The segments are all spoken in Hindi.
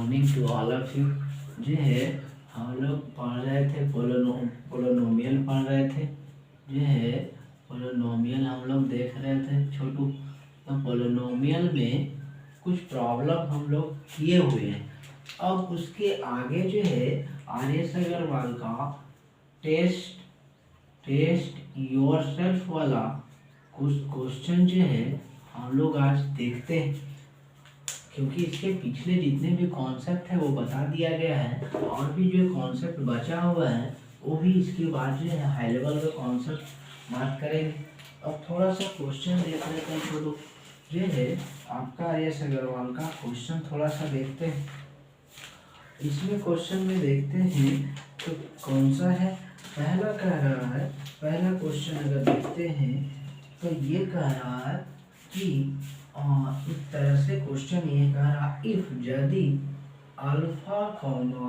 Morning to all of you. जो है हम लोग पढ़ रहे थे पोलोनोमियल पढ़ रहे थे। जो है पोलोनोमियल हम लोग देख रहे थे छोटू। तो पोलोनोमियल में कुछ प्रॉब्लम हम लोग किए हुए हैं। अब उसके आगे जो है आर.एस. अग्रवाल का टेस्ट योरसेल्फ वाला कुछ क्वेश्चन जो है हम लोग आज देखते हैं, क्योंकि इसके पिछले जितने भी कॉन्सेप्ट है वो बता दिया गया है और भी जो कॉन्सेप्ट बचा हुआ है वो भी इसके बाद जो है हाई लेवल का कॉन्सेप्ट बात करेंगे। अब थोड़ा सा क्वेश्चन देख लेते हैं छोटू। जो है आपका आर.एस. अग्रवाल का क्वेश्चन थोड़ा सा देखते हैं। इसमें क्वेश्चन में देखते हैं तो कौन सा है। पहला कह रहा है, पहला क्वेश्चन अगर देखते हैं तो ये कह रहा है कि इस तरह से क्वेश्चन ये कह रहा, इफ यदि alpha comma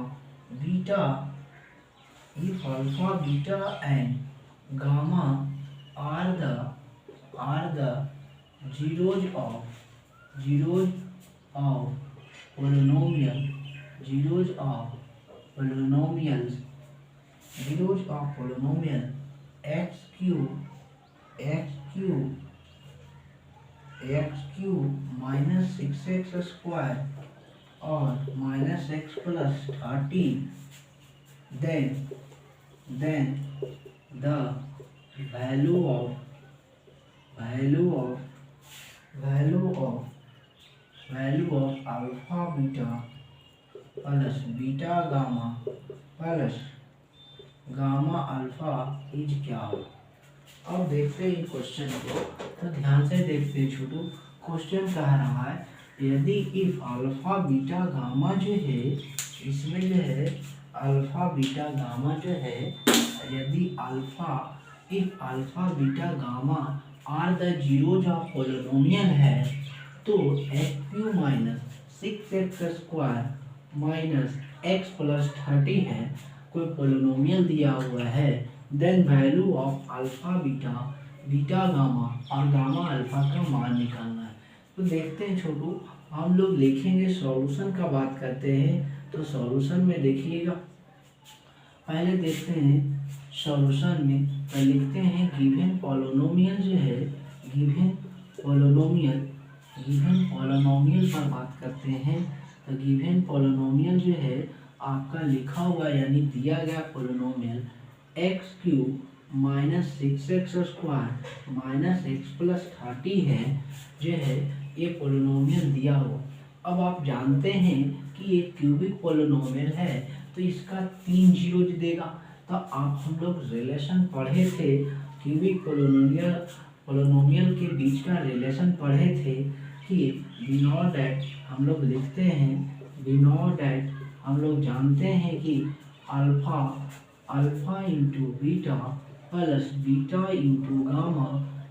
beta, if alpha beta and gamma are the zeros of polynomial, zeros of polynomials x cube minus 6x square और minus x plus 30, then the value of alpha beta plus beta gamma plus gamma alpha is क्या हो। अब देखते हैं क्वेश्चन को, तो ध्यान से देखते हैं छोटू। क्वेश्चन कह रहा है यदि इफ अल्फा बीटा गामा जो है, इसमें जो है अल्फा बीटा गामा जो है, यदि if alpha beta gamma are the zeros of polynomial है, तो x cube minus 6x square minus x plus 30 है, कोई पोलिनोमियल दिया हुआ है। Then value of alpha beta gamma और गामा अल्फा का मान निकालना है। तो देखते हैं छोटू, हम लोग लिखेंगे सॉल्यूशन का बात करते हैं। तो सॉल्यूशन में देखिएगा, पहले देखते हैं सॉल्यूशन में तो लिखते हैं गिवन पोलिनोमियल जो है, गिवन पोलिनोमियल पर बात करते हैं। तो गिवन पोलिनोमियल जो है आपका लिखा हुआ यानी दिया गया polynomial x cube minus 6x square minus x plus 30 है, जो है ये पोलिनोमियल दिया हुआ। अब आप जानते हैं कि ये क्यूबिक पोलिनोमियल है तो इसका 3 जीरोज देगा। तो आप हम लोग रिलेशन पढ़े थे, क्यूबिक पोलिनोमियल के बीच का रिलेशन पढ़े थे कि वी नो दैट, हम लोग लिखते हैं वी नो दैट, हम लोग जानते हैं कि alpha into beta plus beta into gamma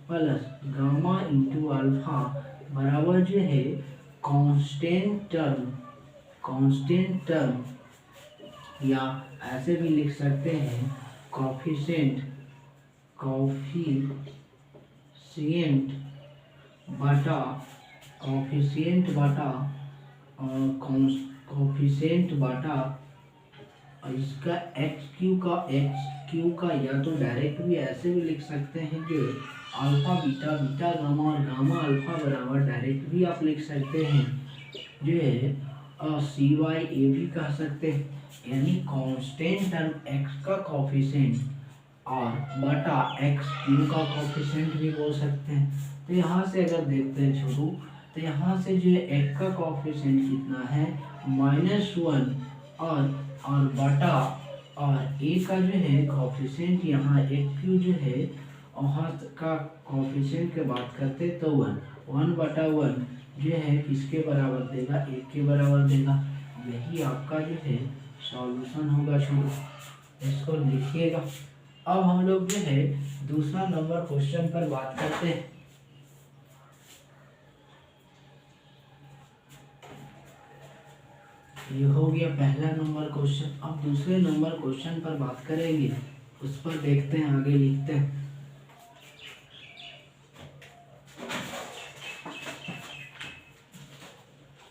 plus gamma into alpha बराबर जो है कांस्टेंट टर्म, या ऐसे भी लिख सकते हैं कोफिशिएंट बटा इसका एक्स क्यू का या तो डायरेक्ट भी ऐसे भी लिख सकते हैं जो अल्फा बीटा गामा और गामा अल्फा बराबर डायरेक्ट भी आप लिख सकते हैं, जो है CY भी कह सकते हैं, यानी कांस्टेंट टर्म एक्स का कोफिशिएंट और बटा एक्स क्यू का कोफिशिएंट भी बोल सकते हैं। तो यहाँ से अगर देखते हैं छोटू, तो यहाँ से जो है एक्स का कोफिशिएंट कितना है -1 और बटा और ए का जो है कोफिशिएंट यहाँ एक क्यू जो है वहाँ का कोफिशिएंट की बात करते तो 1/1 जो है किसके बराबर देगा, 1 के बराबर देगा। यही आपका जो है सॉल्यूशन होगा छोटू, इसको लिखिएगा। अब हम लोग जो है दूसरा नंबर क्वेश्चन पर बात करते हैं। ये हो गया पहला नंबर क्वेश्चन। अब दूसरे नंबर क्वेश्चन पर बात करेंगे, उस पर देखते हैं, आगे लिखते हैं।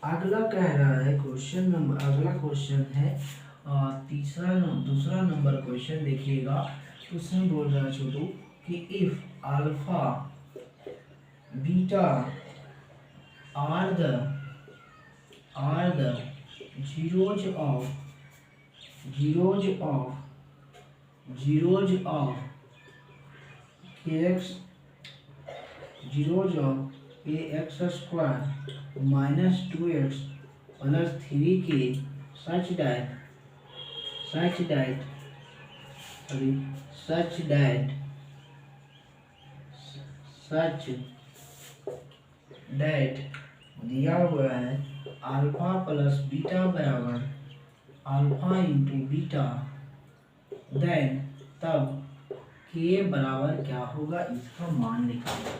अगला कह रहा है क्वेश्चन नंबर, अगला क्वेश्चन है दूसरा नंबर क्वेश्चन देखिएगा। उसमें बोल रहा है छोटू कि if alpha beta are the zeros of kx zeros of ax square minus 2x plus 3k such that दिया हुआ है अल्फा प्लस बीटा बराबर अल्फा इंटू बीटा, देन तब के बराबर क्या होगा, इसका मान निकालना।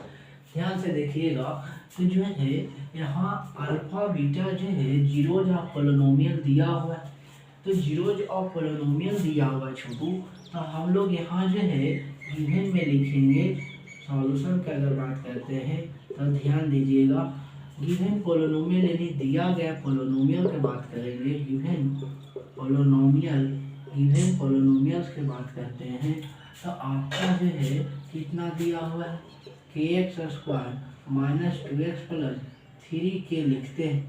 ध्यान से देखिएगा तो जो है यहाँ अल्फा बीटा जो है जीरोज ऑफ पोलिनोमियल दिया हुआ है। तो जीरोज ऑफ पोलिनोमियल दिया हुआ है छोटू, तो हम लोग यहाँ जो है गिवन में लिखेंगे। सॉल्यूशन की अगर बात करते हैं तो ध्यान दीजिएगा, गिवन पोलिनोमियल यानी दिया गया पोलिनोमियल की बात करेंगे। गिवन पोलिनोमियल्स की बात करते हैं तो आपका जो है कितना दिया हुआ है, kx square minus 2x plus 3k लिखते हैं।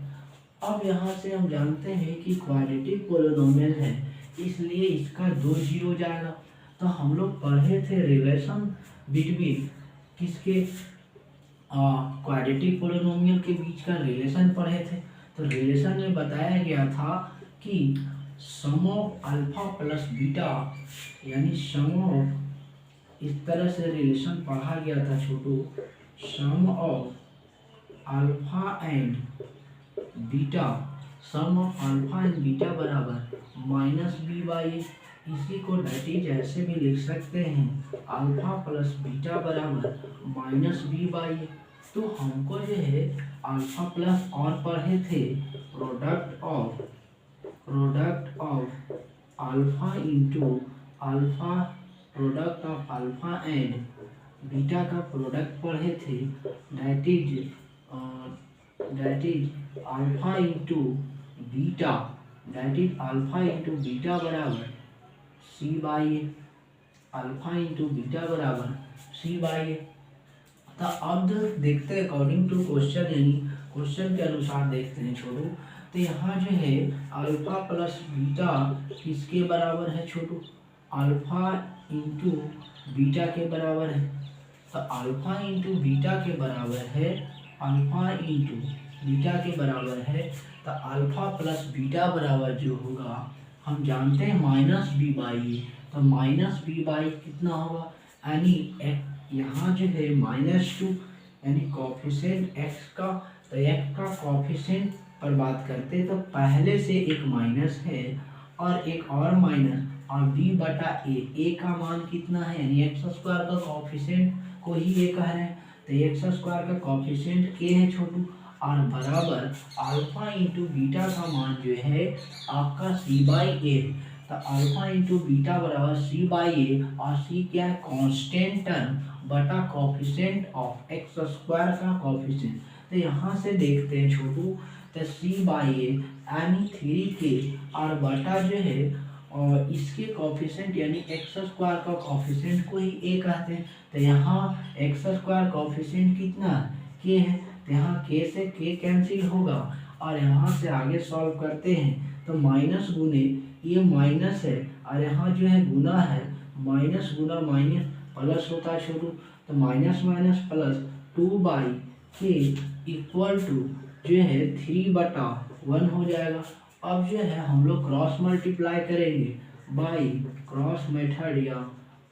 अब यहाँ से हम जानते हैं कि क्वाड्रेटिक पोलिनोमियल है, इसलिए इसका 2 जीरो जाएगा। तो हम लोग पढ़े थे रिलेशन बिटवीन किसके, क्वाड्रेटिक पोलिनोमियल के बीच का रिलेशन पढ़े थे। तो रिलेशन में बताया गया था कि सम ऑफ अल्फा प्लस बीटा यानी सम ऑफ, इस तरह से रिलेशन पढ़ा गया था छोटू, sum of alpha and beta, sum of alpha and beta बराबर माइनस बी बाई। इसी को डेट ऐसे भी लिख सकते हैं, अल्फा प्लस बीटा बराबर माइनस बी बाई। तो हमको जो है अल्फा प्लस और पढ़े थे product of alpha into alpha, product of alpha and beta का प्रोडक्ट पढ़े थे, that is alpha into beta, that is alpha into beta बराबर c by A, alpha into beta बराबर सी बाई ए। तो अब देखते हैं अकॉर्डिंग टू क्वेश्चन, यानी क्वेश्चन के अनुसार देखते हैं छोटू। तो यहाँ जो है अल्फा प्लस बीटा किसके बराबर है छोटू, अल्फा इंटू बीटा के बराबर है। तो अल्फा इंटू बीटा के बराबर है, अल्फा इंटू बीटा के बराबर है। तो अल्फा प्लस बीटा बराबर जो होगा हम जानते हैं माइनस बी बाई। तो माइनस बी बाई कितना होगा, यानी यहाँ जो है -2 यानी कॉफिशिएंट x का, तो x का कॉफिशिएंट पर बात करते तो पहले से एक माइनस है और एक और माइनस, और b बटा a का मान कितना है, यानी एक्स स्क्वायर का कॉफिशिएंट को ही a कह रहे हैं। तो एक्स स्क्वायर का कॉफिशिएंट k है छोटू, और बराबर अल्फा इंटू बीटा का मान जो है आपका c बाई ए। तो अल्फा इंटू बीटा बराबर c बाई ए, और c क्या है, कांस्टेंट टर्म बटा कॉफिशिएंट ऑफ एक्स स्क्वायर का कॉफिशिएंट। तो यहाँ से देखते हैं छोटू, तो c बाई ए यानी 3k, और बटा जो है और इसके कॉफिशिएंट यानी एक्स स्क्वायर का कॉफिशिएंट को ही a कहते हैं। तो यहाँ एक्स स्क्वायर कॉफिशिएंट कितना k है, तो यहाँ k से k कैंसिल होगा, और यहाँ से आगे सॉल्व करते हैं तो माइनस गुने ये माइनस है, और यहाँ जो है गुना है, माइनस गुना माइनस प्लस होता है छोटू। तो माइनस माइनस प्लस 2 बाई के इक्वल टू जो है 3/1 हो जाएगा। अब जो है हम लोग क्रॉस मल्टीप्लाई करेंगे बाई क्रॉस मेथड या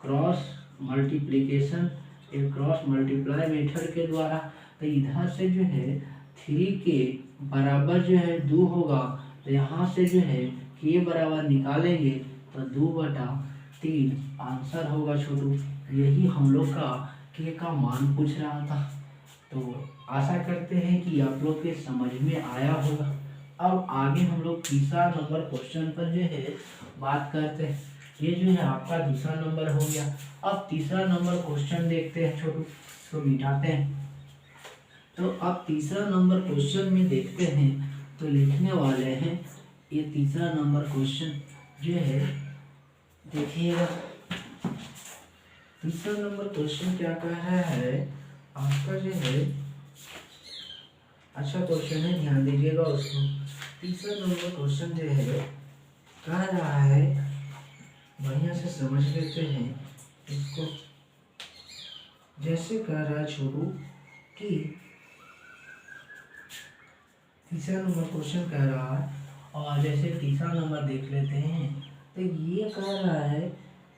क्रॉस मल्टीप्लिकेशन, एक क्रॉस मल्टीप्लाई मेथड के द्वारा। तो इधर से जो है 3 के बराबर जो है 2 होगा, तो यहाँ से जो है के बराबर निकालेंगे तो 2/3 आंसर होगा छोटू। यही हम लोग का के का मान पूछ रहा था। तो आशा करते हैं कि आप लोग के समझ में आया होगा। अब आगे हम लोग तीसरा नंबर क्वेश्चन पर जो है बात करते हैं। ये जो है आपका दूसरा नंबर हो गया। अब तीसरा नंबर क्वेश्चन देखते हैं छोटू, तो मिटाते हैं। तो अब तीसरा नंबर क्वेश्चन में देखते हैं तो लिखने वाले हैं ये तीसरा नंबर क्वेश्चन जो है, देखिएगा तीसरा नंबर क्वेश्चन क्या कह रहा है आपका जो है, अच्छा क्वेश्चन है, ध्यान दीजिएगा उसको। तीसरा नंबर क्वेश्चन जो है कह रहा है, बढ़िया से समझ लेते हैं इसको। जैसे कह रहा है छोटू कि तीसरा नंबर क्वेश्चन कह रहा है, और जैसे तीसरा नंबर देख लेते हैं तो ये कह रहा है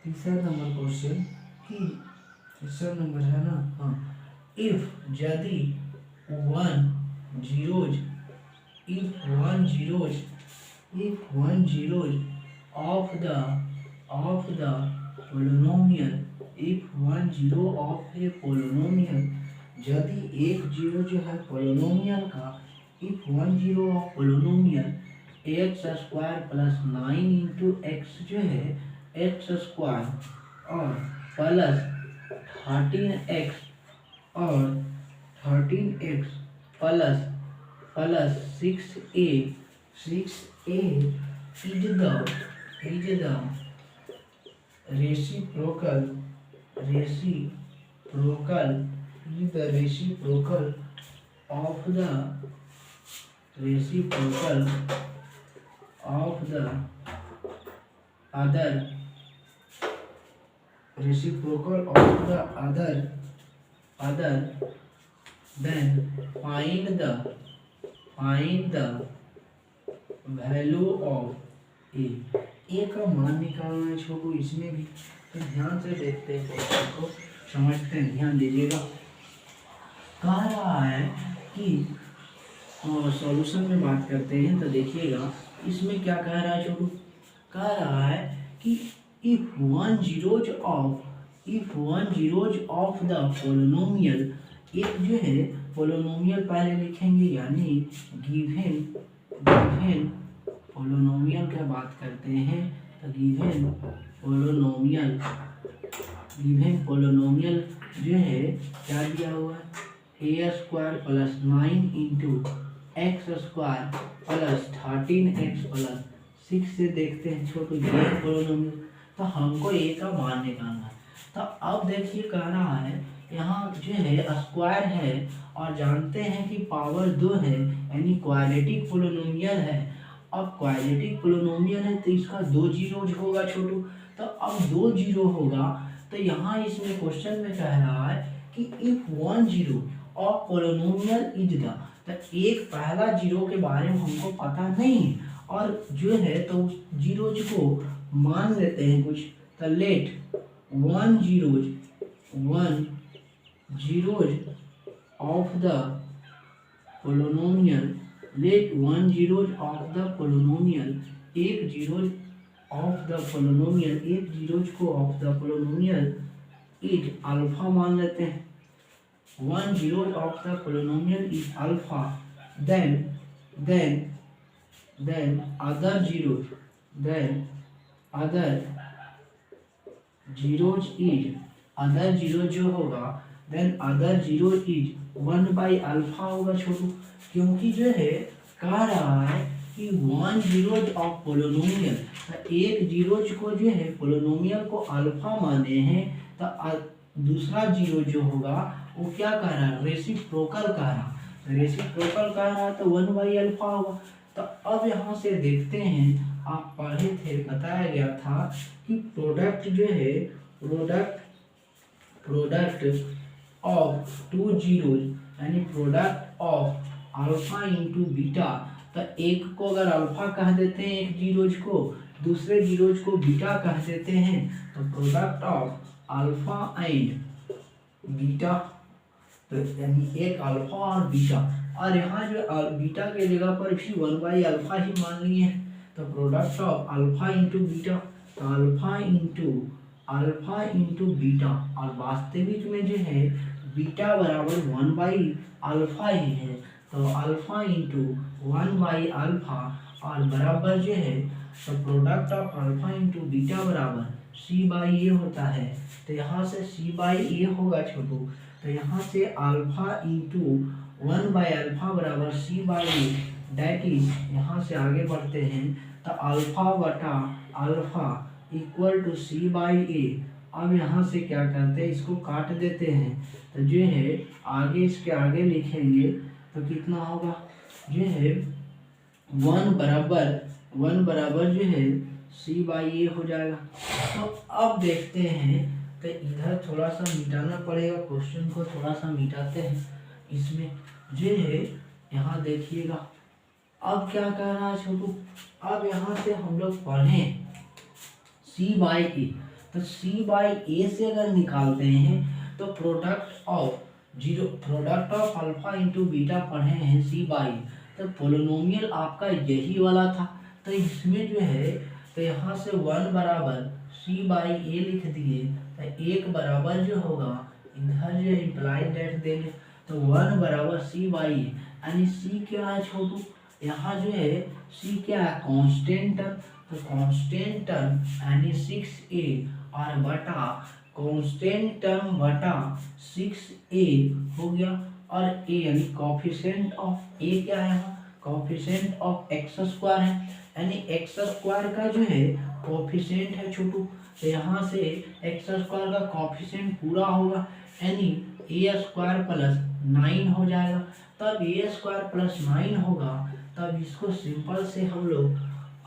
तीसरा नंबर क्वेश्चन कि तीसरा नंबर है ना, हाँ, इफ यदि one zeros of the polynomial, if one zero of a polynomial, यदि एक जीरो जो है पोलोनोमियल का, if one zero of polynomial x square plus 9 into x जो है x स्क्वायर और प्लस 13x और 13x plus 6a is the reciprocal of the other, then find the value of a का मान निकालना है छोटू इसमें भी। तो ध्यान से देखते हैं क्वेश्चन को, समझते हैं, ध्यान दीजिएगा। कह रहा है कि सॉल्यूशन में बात करते हैं तो देखिएगा इसमें क्या कह रहा है छोटू। कह रहा है कि if one zeros of the polynomial, एक जो है पोलोनोमियल पहले लिखेंगे, यानी गिवन पोलोनोमियल का बात करते हैं तो गिवन पोलोनोमियल जो है क्या दिया हुआ है, a square plus 9 into x square plus 13x plus 6 से देखते हैं छोटू गिवन पोलोनोमियल। तो हमको a का मान निकालना है। तो अब देखिए कह रहा है यहाँ जो है स्क्वायर है और जानते हैं कि पावर 2 है, यानी क्वाड्रेटिक पोलिनोमियल है। अब क्वाड्रेटिक पोलिनोमियल है तो इसका 2 जीरोज होगा छोटू। तो अब 2 जीरो होगा तो यहाँ इसमें क्वेश्चन में कह रहा है कि if one zero of polynomial is the, तो एक पहला जीरो के बारे में हमको पता नहीं है और जो है तो जीरोज को मान लेते हैं कुछ। तो let one zeros of the polynomial, let one zeros of the polynomial, एक जीरोज ऑफ द पोलिनोमियल, एक जीरोज को of the polynomial is alpha मान लेते हैं। One zeros of the polynomial is alpha, then other zero जो होगा, देन अदर जीरो इज 1/अल्फा होगा छोटू। क्योंकि जो है कह रहा है कि वन जीरोज ऑफ पोलिनोमियल, एक जीरोज को जो है पोलिनोमियल को अल्फा माने हैं, तो दूसरा जीरो जो होगा वो क्या कह रहा है, रेसिप्रोकल कह रहा, तो 1/अल्फा होगा। तो अब यहाँ से देखते हैं, आप पढ़े थे, बताया गया था कि प्रोडक्ट जो है, प्रोडक्ट ऑफ टू जीरोज, यानी product of alpha into beta. तो एक को अगर अल्फा कह देते हैं एक जीरोज को, दूसरे जीरोज को बीटा कह देते हैं, तो product of alpha and beta, तो यानी एक अल्फा और बीटा, और यहाँ जो बीटा के जगह पर भी 1/अल्फा ही मान लिए हैं। तो product of alpha into beta, तो अल्फा इंटू बीटा, और वास्तविक में जो है बीटा बराबर 1/अल्फा ही है। तो अल्फा इंटू 1/अल्फा और बराबर जो है, तो product of alpha into beta बराबर c/a होता है। तो यहाँ से c/a होगा छोटू। तो यहाँ से अल्फा इंटू 1/अल्फा बराबर c/a, डैट इज, यहाँ से आगे बढ़ते हैं तो अल्फा बटा alpha equal to c by a. अब यहाँ से क्या करते हैं, इसको काट देते हैं तो जो है आगे इसके आगे लिखेंगे तो कितना होगा, जो है वन बराबर जो है सी बाई ए हो जाएगा। तो अब देखते हैं तो इधर थोड़ा सा मिटाना पड़ेगा, क्वेश्चन को थोड़ा सा मिटाते हैं। इसमें जो है यहाँ देखिएगा अब क्या कर रहा है छोटू, अब यहाँ से हम लोग पढ़ें सी बाई ए, तो सी बाई ए से अगर निकालते हैं तो product of alpha into beta पढ़े हैं सी बाई, तो पोलिनोमियल आपका यही वाला था। तो इसमें जो है तो यहाँ से 1 बराबर सी बाई ए लिख दिए, तो 1 बराबर जो होगा इधर जो इम्प्लाइड डेट देंगे तो 1 बराबर सी बाई ए, यानी सी क्या है छोटू, यहाँ जो है सी क्या है कांस्टेंट टर्म, तो कांस्टेंट टर्म यानी 6a और बटा कांस्टेंट टर्म बटा 6a हो गया, और a यानी कोफिशिएंट ऑफ a क्या है, कोफिशिएंट ऑफ एक्स स्क्वायर है, यानी एक्स स्क्वायर का जो है कोफिशिएंट है छोटू, तो यहाँ से एक्स स्क्वायर का कोफिशिएंट पूरा होगा यानी ए स्क्वायर प्लस 9 हो जाएगा। तब ए स्क्वायर प्लस 9 होगा, तब इसको सिंपल से हम लोग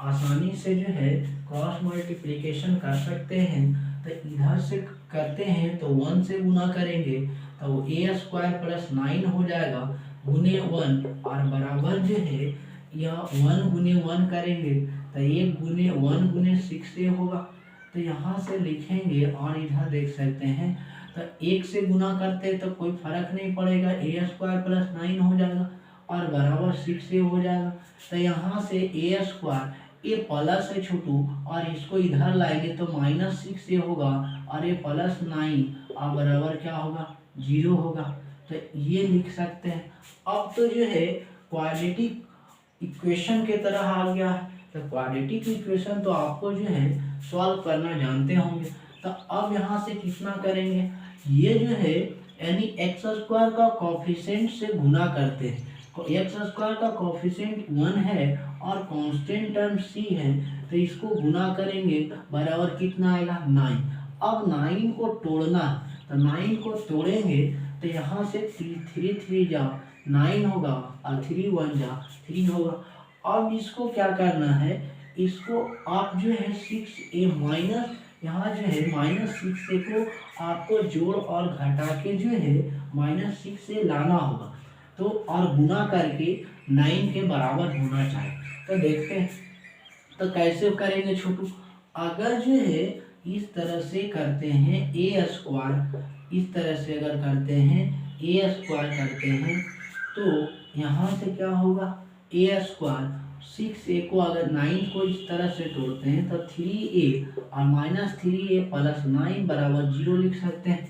आसानी से जो है क्रॉस मल्टीप्लिकेशन कर सकते हैं। तो इधर से करते हैं तो 1 से गुना करेंगे तो ए स्क्वायर प्लस 9 हो जाएगा गुने 1, और बराबर जो है यह 1 गुने 1 करेंगे तो 1 गुने 1 गुने 6a होगा। तो यहाँ से लिखेंगे और इधर देख सकते हैं तो 1 से गुना करते तो कोई फर्क नहीं पड़ेगा, ए स्क्वायर प्लस 9 हो जाएगा और बराबर 6a हो जाएगा। तो यहाँ से ए स्क्वायर ए प्लस है छोटू, और इसको इधर लाएंगे तो माइनस 6a होगा, और ये प्लस 9 और बराबर क्या होगा 0 होगा। तो ये लिख सकते हैं। अब तो जो है क्वाड्रेटिक इक्वेशन के तरह आ गया है, तो क्वाड्रेटिक इक्वेशन तो आपको जो है सॉल्व करना जानते होंगे। तो अब यहाँ से कितना करेंगे, ये जो है यानी एक्स स्क्वायर का कोफिशिएंट से गुना करते हैं, एक्स स्क्वायर का कोफिशिएंट 1 है और कांस्टेंट टर्म c है, तो इसको गुना करेंगे बराबर कितना आएगा 9। अब 9 को तोड़ना, तो 9 को तोड़ेंगे तो यहाँ से 3 जा 9 होगा और 3 1 जा 3 होगा। अब इसको क्या करना है, इसको आप जो है 6a माइनस, यहाँ जो है -6a को आपको जोड़ और घटा के जो है -6a लाना होगा, तो और गुना करके 9 के बराबर होना चाहिए। तो देखते हैं तो कैसे करेंगे छोटू, अगर जो है इस तरह से करते हैं ए स्क्वायर, इस तरह से अगर करते हैं ए स्क्वायर करते हैं तो यहाँ से क्या होगा ए स्क्वायर 6a को अगर 9 को इस तरह से तोड़ते हैं तो 3a और -3a प्लस 9 बराबर 0 लिख सकते हैं।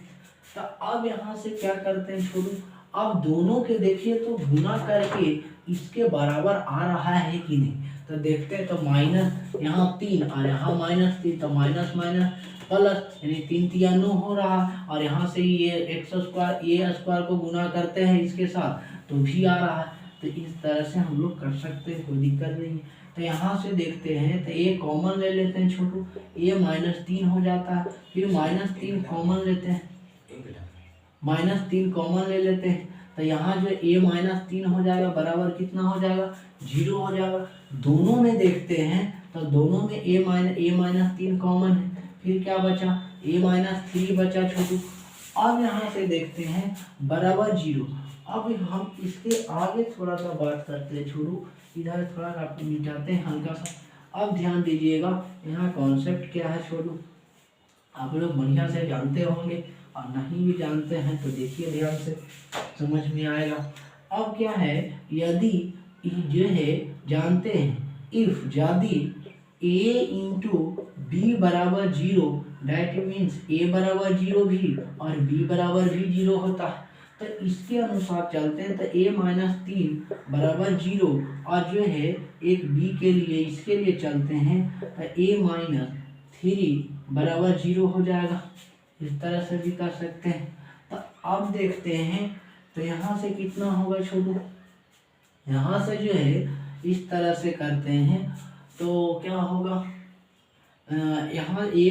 तो अब यहाँ से क्या करते हैं छोटू, अब दोनों के देखिए तो गुना करके इसके बराबर आ रहा है कि नहीं, तो देखते हैं तो माइनस यहाँ 3 और यहाँ -3, तो माइनस माइनस प्लस यानी 3 3 9 हो रहा, और यहाँ से ये एक्स स्क्वायर ए स्क्वायर को गुना करते हैं इसके साथ तो भी आ रहा है। तो इस तरह से हम लोग कर सकते हैं, कोई दिक्कत नहीं है। तो यहाँ से देखते हैं तो ए कॉमन ले लेते हैं छोटू, ए -3 हो जाता है, फिर -3 कॉमन लेते हैं, -3 कॉमन ले लेते हैं, तो यहाँ जो a -3 हो जाएगा बराबर कितना हो जाएगा 0 हो जाएगा। दोनों में देखते हैं तो दोनों में a -3 कॉमन है, फिर क्या बचा a-3 बचा छोटू। अब यहाँ से देखते हैं बराबर 0। अब हम इसके आगे थोड़ा सा बात करते हैं छोटू, इधर थोड़ा सा मिटाते हैं हल्का सा। अब ध्यान दीजिएगा यहाँ कॉन्सेप्ट क्या है छोटू, आप लोग बढ़िया से जानते होंगे, और नहीं भी जानते हैं तो देखिए ध्यान से समझ में आएगा। अब क्या है, यदि जो है जानते हैं इफ यदि a इंटू बी बराबर 0, डैट मीन्स a बराबर 0 भी और b बराबर भी 0 होता है, तो इसके अनुसार चलते हैं तो a-3 बराबर 0, और जो है एक b के लिए इसके लिए चलते हैं तो a-3 बराबर 0 हो जाएगा। इस तरह से भी कर सकते हैं। तो अब देखते हैं तो यहाँ से कितना होगा छोटू, यहाँ से जो है इस तरह से करते हैं तो क्या होगा, यहाँ ये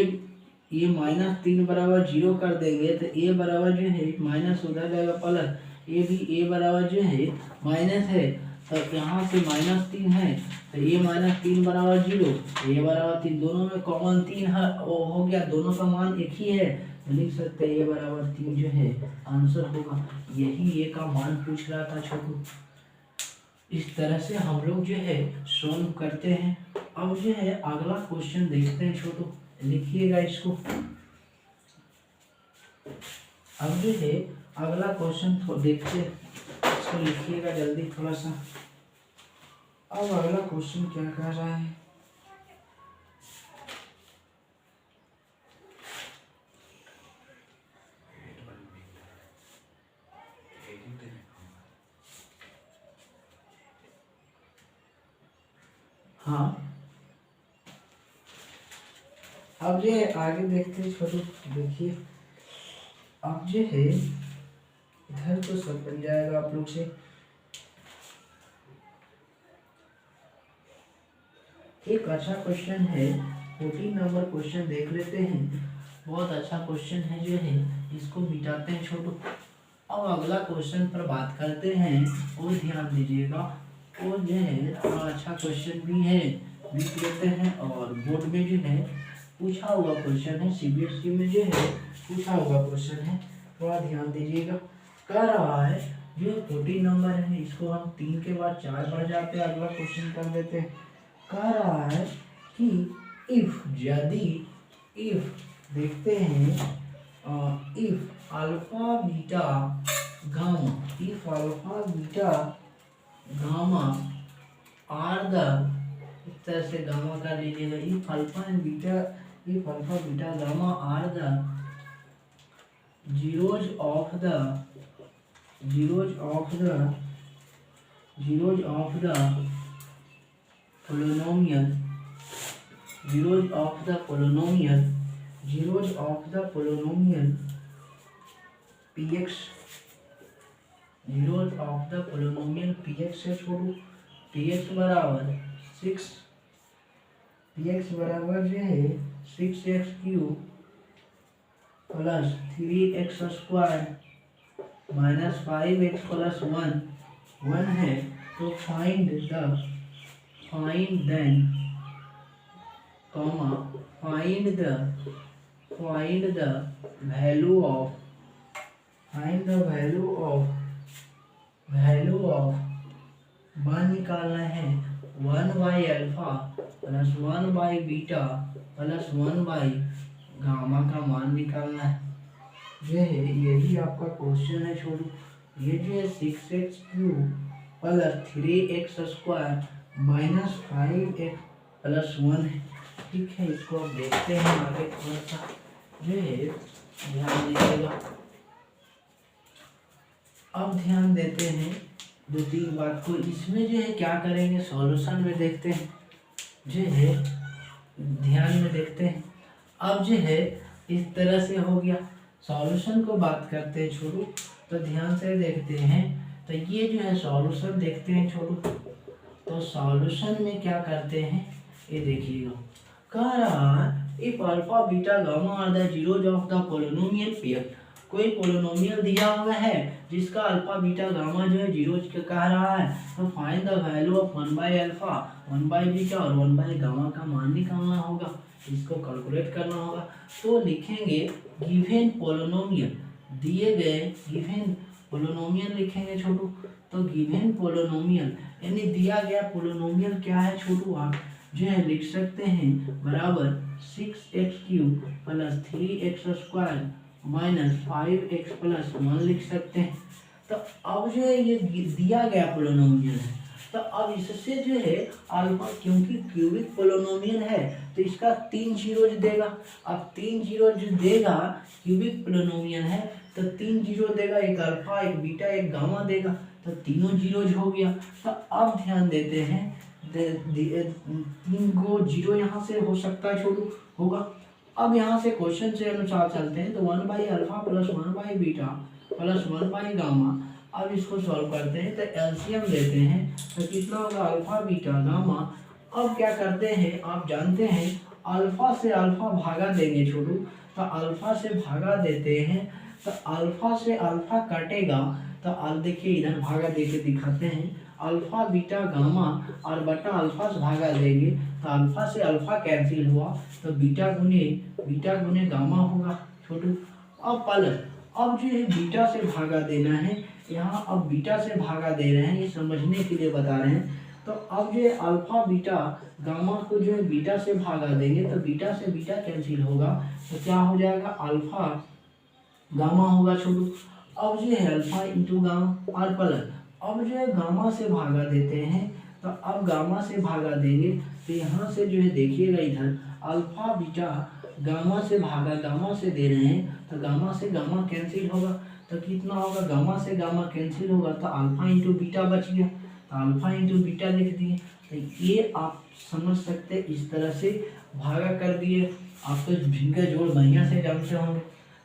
-3 बराबर 0 कर देंगे तो ए बराबर जो है माइनस उधर जाएगा प्लस, ए भी ए बराबर जो है माइनस है, तो यहाँ से -3 है तो ए -3 बराबर 0, ए बराबर 3, दोनों में कॉमन 3 है, वो हो गया, दोनों का मान एक ही है तो लिख सकते हैं ए बराबर 3 जो है आंसर होगा। यही ए का मान पूछ रहा था छोटू। इस तरह से हम लोग जो है सॉल्व करते हैं। अब जो है अगला क्वेश्चन देखते हैं छोटू, लिखिएगा इसको। अब जो है अगला क्वेश्चन देखते हैं, इसको लिखिएगा जल्दी थोड़ा सा। अब अगला क्वेश्चन क्या कह रहा है, हाँ अब जो है आगे देखते हैं छोटू। देखिए अब जो है इधर तो सब बन जाएगा आप लोग से। एक अच्छा क्वेश्चन है, 14 नंबर क्वेश्चन देख लेते हैं। बहुत अच्छा क्वेश्चन है जो है, इसको मिटाते हैं छोटू। अब अगला क्वेश्चन पर बात करते हैं और ध्यान दीजिएगा। वो जो है थोड़ा अच्छा क्वेश्चन भी है, लिख लेते हैं। और बोर्ड में जो है पूछा हुआ क्वेश्चन है, सीबीएसई में जो है पूछा हुआ क्वेश्चन है, थोड़ा ध्यान दीजिएगा। कह रहा है जो 14 नंबर है इसको हम 3 के बाद 4 बढ़ जाते हैं, अगला क्वेश्चन कर देते हैं। कह रहा है कि इफ, यदि, इफ देखते हैं if alpha beta gamma, if alpha beta gamma are the, इस तरह से गामा कर लीजिएगा। If alpha and beta, if alpha beta gamma are the zeros of the polynomial, zeros of the polynomial px, zeros of the polynomial px से छोड़ो, px बराबर 6, px बराबर जो है 6x cube plus 3x square minus 5x plus 1 है। तो फाइंड वैल्यू ऑफ मान निकालना है 1/अल्फा प्लस 1/बीटा प्लस 1/गामा का मान निकालना है। जो है यही आपका क्वेश्चन है छोड़ो। ये जो है 6x cube plus 3x square minus 5x plus 1 है। ठीक है, इसको अब देखते हैं आगे थोड़ा सा, जो है ध्यान दीजिएगा। अब ध्यान देते हैं 2-3 बात को। इसमें जो है क्या करेंगे, सॉल्यूशन में देखते हैं, जो है ध्यान में देखते हैं। अब जो है इस तरह से हो गया। सॉल्यूशन को बात करते हैं छोड़ो, तो ध्यान से देखते हैं। तो ये जो है सॉल्यूशन देखते हैं छोड़ो। तो सॉल्यूशन में क्या करते हैं, ये देखिएगा। कह रहा है if alpha beta gamma are the zeros of the polynomial pair. कोई पोलिनोमियल दिया हुआ है जिसका अल्फा बीटा गामा जो है जीरोज का कह रहा है, तो फाइंड द वैल्यू ऑफ 1/अल्फा 1/बीटा और 1/गामा का मान निकालना होगा। इसको कैलकुलेट करना होगा। तो लिखेंगे गिवन पोलिनोमियल, दिए गए गिवन पोलिनोमियल लिखेंगे छोटू। तो गिवन पोलिनोमियल यानी दिया गया पोलिनोमियल क्या है छोटू, आप जो है लिख सकते हैं बराबर 6x cube plus 3x square minus 5x plus 1 लिख सकते हैं। तो अब जो है ये दिया गया पोलिनोमियल है, तो अब इससे जो है अल्फा, क्योंकि क्यूबिक पोलिनोमियल है तो इसका 3 जीरोज देगा। अब 3 जीरोज देगा, क्यूबिक पोलिनोमियल है तो 3 जीरो देगा, एक अल्फा एक बीटा एक गामा देगा, तो तीनों जीरोज हो गया। तो अब ध्यान देते हैं 3 को जीरो यहाँ से हो सकता है छोटू, होगा। अब यहाँ से क्वेश्चन से अनुसार चलते हैं। तो 1/अल्फा प्लस 1/बीटा प्लस 1/गामा अब इसको सॉल्व करते हैं तो एलसीएम लेते हैं तो कितना होगा अल्फा बीटा गामा। अब क्या करते हैं आप जानते हैं अल्फा से अल्फा भागा देंगे छोटू, तो अल्फा से भागा देते हैं तो अल्फा से अल्फा कटेगा तो अब देखिए इधर भागा दे के दिखाते हैं अल्फा बीटा गामा और बटा अल्फा से भागा देंगे तो अल्फा से अल्फा कैंसिल हुआ तो बीटा गुने गामा होगा छोटू। अब प्लस अब जो है बीटा से भागा देना है, यहाँ अब बीटा से भागा दे रहे हैं, ये समझने के लिए बता रहे हैं। तो अब जो है अल्फा बीटा गामा को जो है बीटा से भागा देंगे तो बीटा से बीटा कैंसिल होगा तो क्या हो जाएगा अल्फा गामा होगा छोटू। अब जो है अल्फा इंटू गामा और प्लस अब जो है गामा से भागा देते हैं तो अब गामा से भागा देंगे तो यहाँ से जो है देखिएगा इधर अल्फा बीटा गामा से भागा गामा से दे रहे हैं तो गामा से गामा कैंसिल होगा तो कितना होगा गामा से गामा कैंसिल होगा तो अल्फा इंटू बीटा बच गया तो अल्फा इंटू बीटा लिख दिए। तो ये आप समझ सकते हैं इस तरह से भागा कर दिए, आप तो भिन्न जोड़ बढ़िया से जानते होंगे।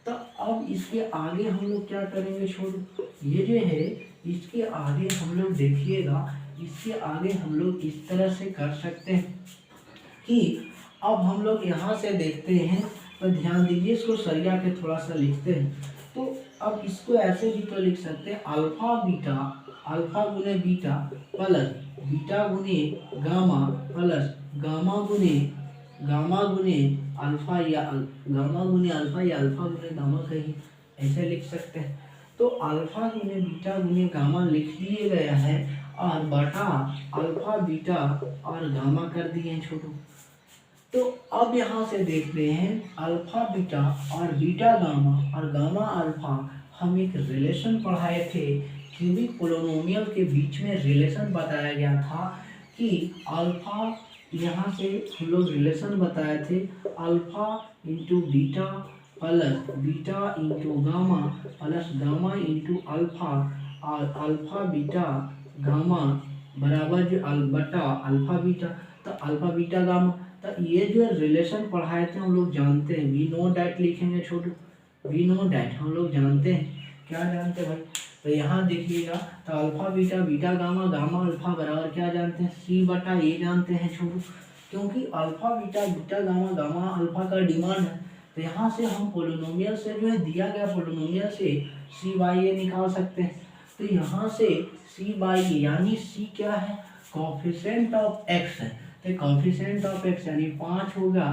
तो अब इसके आगे हम लोग क्या करेंगे छोड़ो, ये जो है इसके आगे हम लोग देखिएगा, इसके आगे हम लोग इस तरह से कर सकते हैं कि अब हम लोग यहाँ से देखते हैं तो ध्यान दीजिए इसको सरिया के थोड़ा सा लिखते हैं। तो अब इसको ऐसे भी तो लिख सकते हैं अल्फा गुने बीटा प्लस बीटा गुने गामा प्लस गामा गुने अल्फा या गामा गुने अल्फा या अल्फा गुने गामा कहीं ऐसे लिख सकते हैं। तो अल्फा गुने बीटा गुने गामा लिख दिए गया है और बटा अल्फा बीटा और गामा कर दिए हैं छोटू। तो अब यहाँ से देखते हैं अल्फा बीटा और बीटा गामा और गामा अल्फा हम एक रिलेशन पढ़ाए थे, क्यूबिक पोलिनोमियल के बीच में रिलेशन बताया गया था कि अल्फा यहाँ से हम लोग रिलेशन बताए थे alpha into beta plus beta into gamma plus gamma into alpha और अल्फा बीटा गामा बराबर जो बटा अल्फा बीटा, तो अल्फा बीटा गामा। तो ये जो रिलेशन पढ़ाए थे हम लोग जानते हैं, वी नो डैट लिखेंगे छोटू, वी नो डैट हम लोग जानते हैं। क्या जानते हैं भाई, तो यहाँ देखिएगा तो alpha beta beta gamma gamma alpha बराबर क्या जानते हैं सी बटा ए जानते हैं छोटू, क्योंकि alpha beta beta gamma gamma alpha का डिमांड है। तो यहाँ से हम पोलिनोमियल से जो है दिया गया पोलिनोमियल से सी बाई ए निकाल सकते हैं। तो यहाँ से सी बाई ए यानी सी क्या है कोफिशिएंट ऑफ एक्स है, तो कोफिशिएंट ऑफ एक्स यानी 5 होगा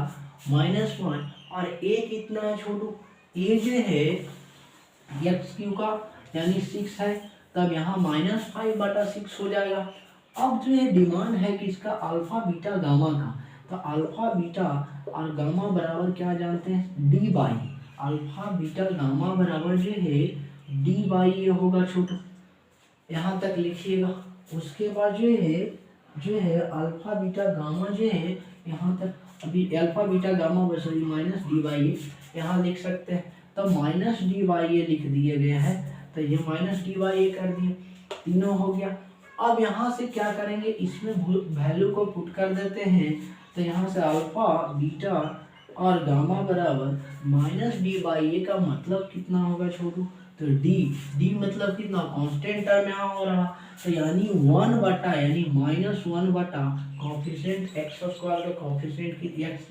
-1 और ए कितना है छोटू, ए जो है एक्स क्यू का यानी 6 है, तब यहाँ -5/6 हो जाएगा। अब जो है डिमांड है कि इसका अल्फा बीटा गामा का, तो अल्फा बीटा और गामा बराबर क्या जानते हैं D by, alpha beta gamma बराबर जो है डी बाई ए होगा छोटू, यहाँ तक लिखिएगा। उसके बाद जो है अल्फा बीटा गामा जो है यहाँ तक, अभी alpha beta gamma sorry minus d by a यहाँ लिख सकते हैं, तो माइनस डी बाई ए लिख दिए गए हैं, तो ये माइनस डी बाई ए कर दिए, तीनों हो गया। अब यहाँ से क्या करेंगे इसमें वैल्यू को पुट कर देते हैं, तो यहाँ से अल्फा बीटा और गामा बराबर माइनस डी बाई ए का मतलब कितना होगा छोटू, तो डी मतलब कितना कांस्टेंट टर्म यहाँ हो रहा, तो यानी 1 बटा यानी -1 बटा कोफिशिएंट एक्स स्क्वायर का कोफिशिएंट की एक्स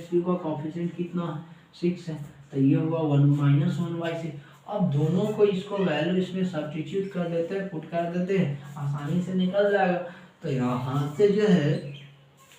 क्यू का कोफिशिएंट कितना है 6 है, तो ये हुआ 1 -1/6। अब दोनों को इसको वैल्यू इसमें सब्स्टिट्यूट कर देते हैं, पुट कर देते हैं, आसानी से निकल जाएगा। तो यहाँ से जो है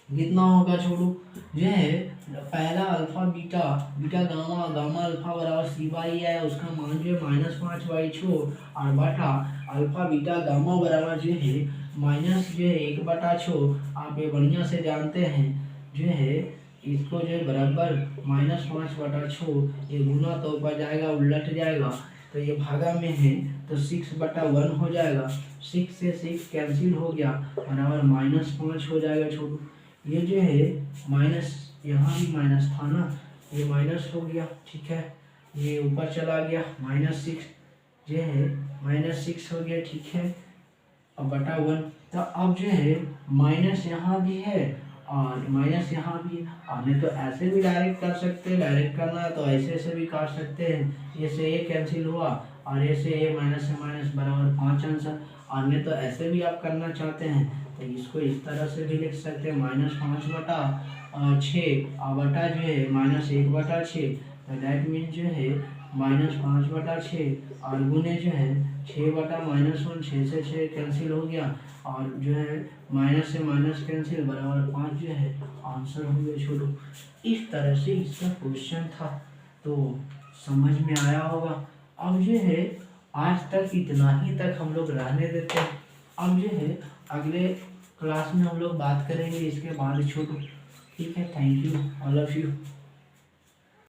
कितना होगा छोटू, जो है पहला alpha beta beta gamma gamma alpha बराबर सी बाई है, उसका मान जो है -5/6 और बटा अल्फा बीटा गामा बराबर जो है -1/6। आप ये बढ़िया से जानते हैं जो है इसको जो है बराबर -5/6 ये गुना तो ऊपर जाएगा उलट जाएगा, तो ये भागा में है तो 6/1 हो जाएगा, 6 से 6 कैंसिल हो गया बराबर -5 हो जाएगा छोटू। ये जो है माइनस यहाँ भी माइनस था ना, ये माइनस हो गया, ठीक है, ये ऊपर चला गया -6 जो है -6 हो गया, ठीक है, अब बटा 1। तो अब जो है माइनस यहाँ भी है और माइनस यहाँ भी है, हमने तो ऐसे भी डायरेक्ट कर सकते हैं, डायरेक्ट करना है तो ऐसे भी काट सकते हैं, ये से ये कैंसिल हुआ और ए से ए माइनस से माइनस बराबर 5 आंसर। और नहीं तो ऐसे भी आप करना चाहते हैं तो इसको इस तरह से भी लिख सकते हैं, -5/6 और बटा जो है -1/6, तो दैट मीन जो है -5/6 और गुने जो है 6/-1, 6 से 6 कैंसिल हो गया और जो है माइनस से माइनस कैंसिल बराबर 5 जो है आंसर हो गया छोटू। इस तरह से इसका क्वेश्चन था, तो समझ में आया होगा। अब जो है आज तक इतना ही तक हम लोग रहने देते हैं। अब जो है अगले क्लास में हम लोग बात करेंगे इसके बाद छोटू। ठीक है, thank you all of you.